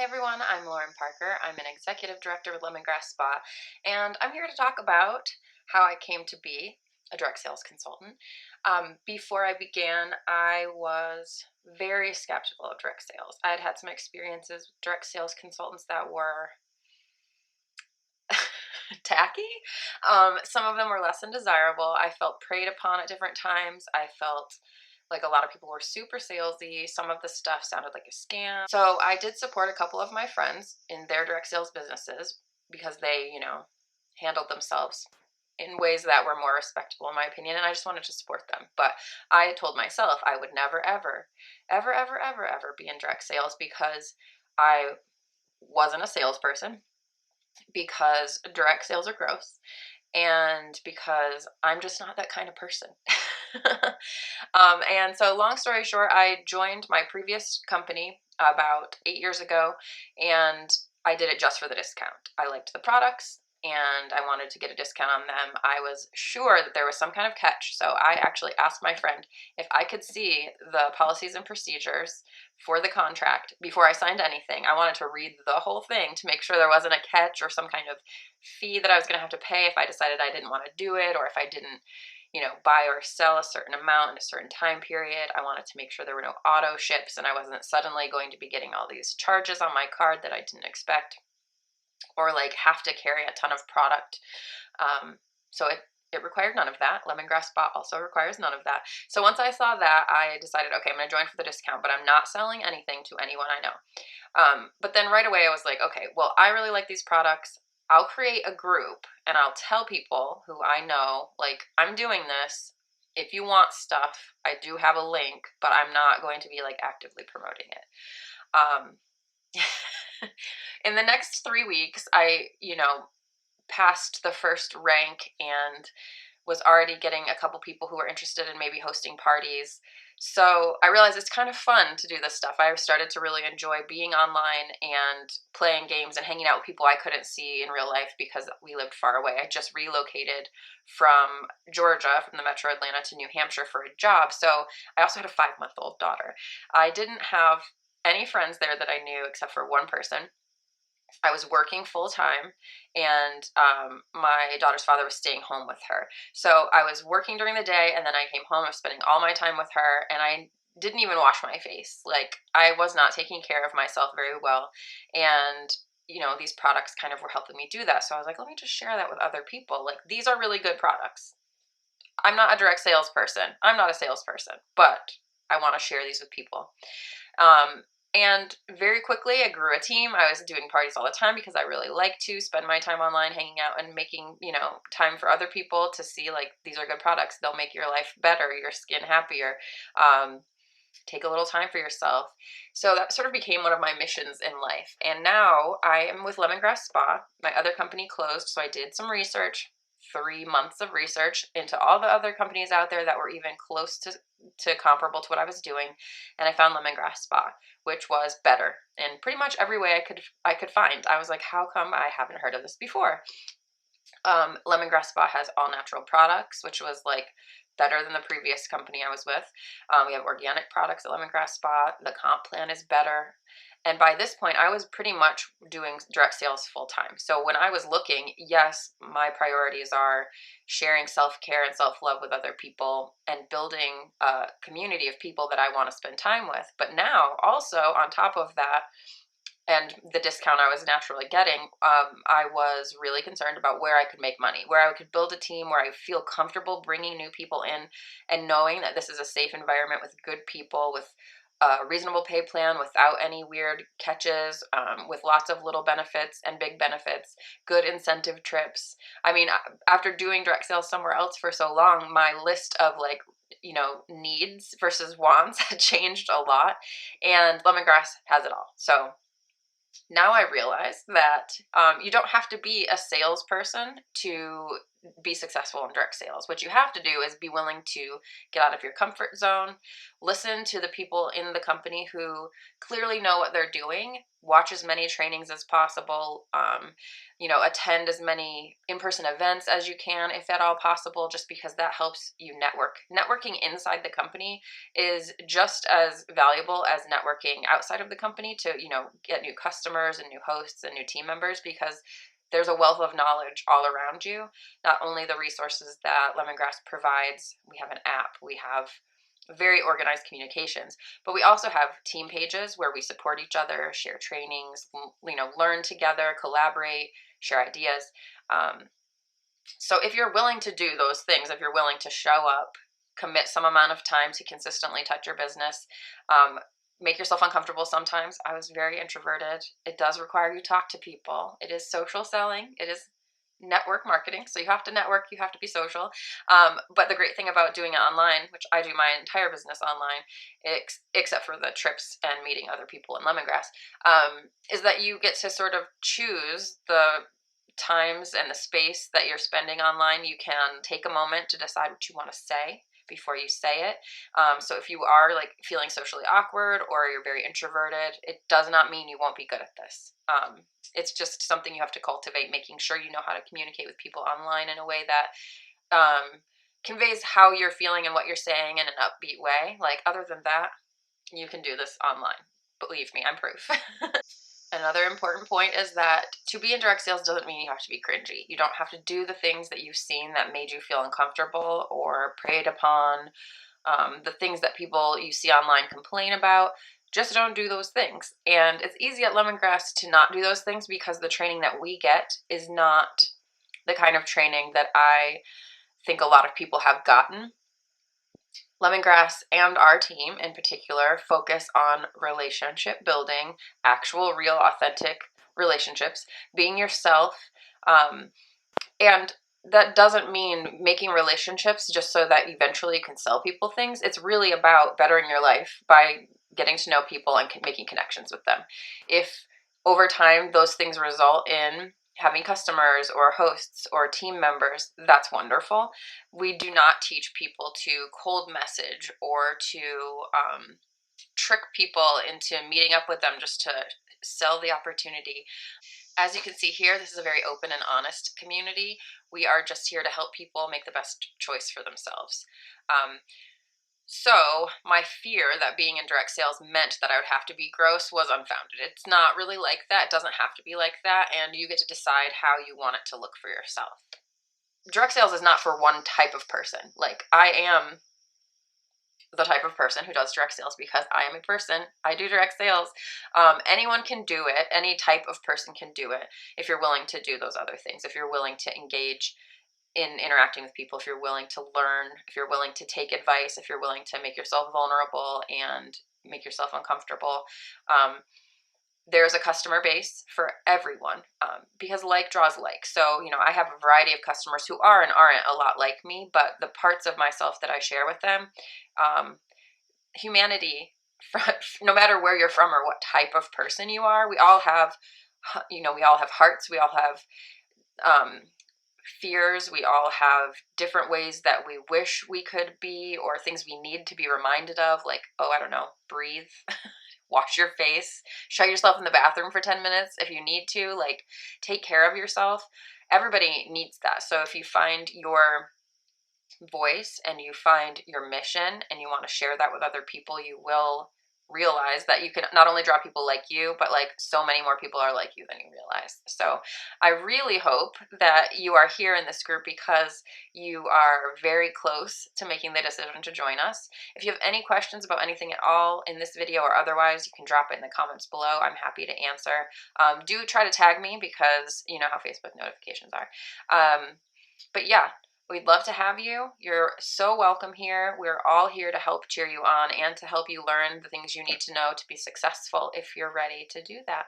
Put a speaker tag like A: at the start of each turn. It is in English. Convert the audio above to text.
A: Hi everyone, I'm Lauren Parker. I'm an executive director with Lemongrass Spa, and I'm here to talk about how I came to be a direct sales consultant. Before I began, I was very skeptical of direct sales. I had had some experiences with direct sales consultants that were tacky. Some of them were less than desirable. I felt preyed upon at different times. I felt like a lot of people were super salesy. Some of the stuff sounded like a scam. So I did support a couple of my friends in their direct sales businesses because they, handled themselves in ways that were more respectable in my opinion, and I just wanted to support them. But I told myself I would never ever be in direct sales because I wasn't a salesperson, because direct sales are gross, and because I'm just not that kind of person. And so long story short, I joined my previous company about 8 years ago, and I did it just for the discount. I liked the products and I wanted to get a discount on them. I was sure that there was some kind of catch, so I actually asked my friend if I could see the policies and procedures for the contract before I signed anything. I wanted to read the whole thing to make sure there wasn't a catch or some kind of fee that I was going to have to pay if I decided I didn't want to do it, or if I didn't buy or sell a certain amount in a certain time period. I wanted to make sure there were no auto ships and I wasn't suddenly going to be getting all these charges on my card that I didn't expect, or like have to carry a ton of product. So it required none of that. Lemongrass Spa also requires none of that. So once I saw that, I decided, okay, I'm going to join for the discount, but I'm not selling anything to anyone I know. But then right away I was like, okay, well, I really like these products. I'll create a group and I'll tell people who I know, like, I'm doing this. If you want stuff, I do have a link, but I'm not going to be like actively promoting it. In the next 3 weeks, I, passed the first rank and was already getting a couple people who were interested in maybe hosting parties. So I realized it's kind of fun to do this stuff. I started to really enjoy being online and playing games and hanging out with people I couldn't see in real life because we lived far away. I just relocated from Georgia, from the metro Atlanta, to New Hampshire for a job. So I also had a 5-month-old daughter. I didn't have any friends there that I knew except for one person. I was working full time, and my daughter's father was staying home with her. So I was working during the day, and then I came home. I was spending all my time with her, and I didn't even wash my face. Like, I was not taking care of myself very well. And, these products kind of were helping me do that. So I was like, let me just share that with other people. Like, these are really good products. I'm not a direct salesperson. I'm not a salesperson, but I want to share these with people. And very quickly, I grew a team. I was doing parties all the time because I really like to spend my time online hanging out and making, time for other people to see, like, these are good products. They'll make your life better, your skin happier. Take a little time for yourself. So that sort of became one of my missions in life. And now I am with Lemongrass Spa. My other company closed, so I did some research. 3 months of research into all the other companies out there that were even close to comparable to what I was doing, and I found Lemongrass Spa, which was better in pretty much every way I could find. I was like, how come I haven't heard of this before? Lemongrass Spa has all natural products, which was like better than the previous company I was with. We have organic products at Lemongrass Spa. The comp plan is better. And by this point, I was pretty much doing direct sales full time. So when I was looking, yes, my priorities are sharing self-care and self-love with other people and building a community of people that I want to spend time with. But now, also on top of that, and the discount I was naturally getting, I was really concerned about where I could make money, where I could build a team, where I feel comfortable bringing new people in and knowing that this is a safe environment with good people, with a reasonable pay plan, without any weird catches, with lots of little benefits and big benefits, good incentive trips. I mean, after doing direct sales somewhere else for so long, my list of needs versus wants had changed a lot, and Lemongrass has it all. So now I realize that you don't have to be a salesperson to be successful in direct sales. What you have to do is be willing to get out of your comfort zone, listen to the people in the company who clearly know what they're doing, watch as many trainings as possible, attend as many in-person events as you can, if at all possible, just because that helps you network. Networking inside the company is just as valuable as networking outside of the company to, get new customers and new hosts and new team members, because there's a wealth of knowledge all around you. Not only the resources that Lemongrass provides, we have an app, we have very organized communications, but we also have team pages where we support each other, share trainings, learn together, collaborate, share ideas. So if you're willing to do those things, if you're willing to show up, commit some amount of time to consistently touch your business, make yourself uncomfortable sometimes. I was very introverted. It does require you to talk to people. It is social selling. It is network marketing. So you have to network, you have to be social. But the great thing about doing it online, which I do my entire business online, except for the trips and meeting other people in Lemongrass, is that you get to sort of choose the times and the space that you're spending online. You can take a moment to decide what you want to say before you say it. So if you are like feeling socially awkward or you're very introverted, it does not mean you won't be good at this. It's just something you have to cultivate, making sure you know how to communicate with people online in a way that conveys how you're feeling and what you're saying in an upbeat way. Like, other than that, you can do this online. Believe me, I'm proof. Another important point is that to be in direct sales doesn't mean you have to be cringy. You don't have to do the things that you've seen that made you feel uncomfortable or preyed upon, the things that people you see online complain about. Just don't do those things. And it's easy at Lemongrass to not do those things because the training that we get is not the kind of training that I think a lot of people have gotten. Lemongrass and our team in particular focus on relationship building, actual, real, authentic relationships, being yourself. And that doesn't mean making relationships just so that eventually you can sell people things. It's really about bettering your life by getting to know people and making connections with them. If over time those things result in having customers or hosts or team members, that's wonderful. We do not teach people to cold message or to trick people into meeting up with them just to sell the opportunity. As you can see here, this is a very open and honest community. We are just here to help people make the best choice for themselves. So my fear that being in direct sales meant that I would have to be gross was unfounded. It's not really like that. It doesn't have to be like that. And you get to decide how you want it to look for yourself. Direct sales is not for one type of person. Like, I am the type of person who does direct sales because I am a person. I do direct sales. Anyone can do it. Any type of person can do it if you're willing to do those other things, if you're willing to engage in interacting with people, if you're willing to learn, if you're willing to take advice, if you're willing to make yourself vulnerable and make yourself uncomfortable. There's a customer base for everyone, because like draws like. So, I have a variety of customers who are and aren't a lot like me, but the parts of myself that I share with them, humanity, no matter where you're from or what type of person you are, we all have hearts, we all have fears, we all have different ways that we wish we could be, or things we need to be reminded of, like, I don't know, breathe, wash your face, shut yourself in the bathroom for 10 minutes if you need to, like, take care of yourself. Everybody needs that. So if you find your voice and you find your mission and you want to share that with other people, you will realize that you can not only draw people like you, but like so many more people are like you than you realize. So I really hope that you are here in this group because you are very close to making the decision to join us. If you have any questions about anything at all in this video or otherwise, you can drop it in the comments below. I'm happy to answer. Do try to tag me because you know how Facebook notifications are. But yeah, we'd love to have you. You're so welcome here. We're all here to help cheer you on and to help you learn the things you need to know to be successful if you're ready to do that.